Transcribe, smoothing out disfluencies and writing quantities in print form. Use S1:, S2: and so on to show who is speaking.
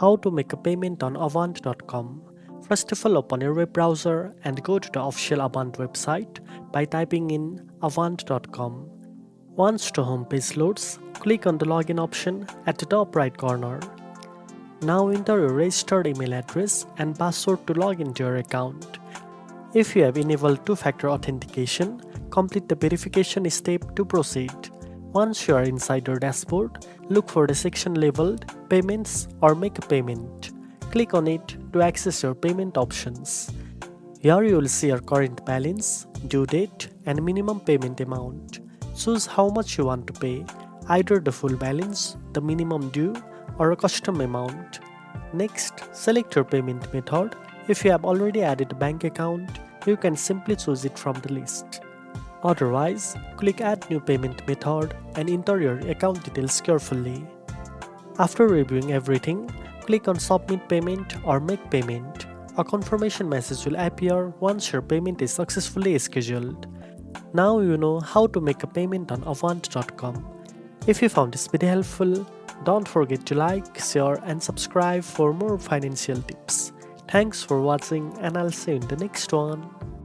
S1: How to make a payment on Avant.com. First of all, open your web browser and go to the official Avant website by typing in Avant.com. Once the homepage loads, click on the login option at the top right corner. Now enter your registered email address and password to log into your account. If you have enabled two-factor authentication, complete the verification step to proceed. Once you are inside your dashboard, look for the section labeled Payments or Make a Payment. Click on it to access your payment options. Here you will see your current balance, due date, and minimum payment amount. Choose how much you want to pay, either the full balance, the minimum due, or a custom amount. Next, select your payment method. If you have already added a bank account, you can simply choose it from the list. Otherwise, click Add New Payment Method and enter your account details carefully. After reviewing everything, click on Submit Payment or Make Payment. A confirmation message will appear once your payment is successfully scheduled. Now you know how to make a payment on Avant.com. If you found this video helpful, don't forget to like, share and subscribe for more financial tips. Thanks for watching and I'll see you in the next one.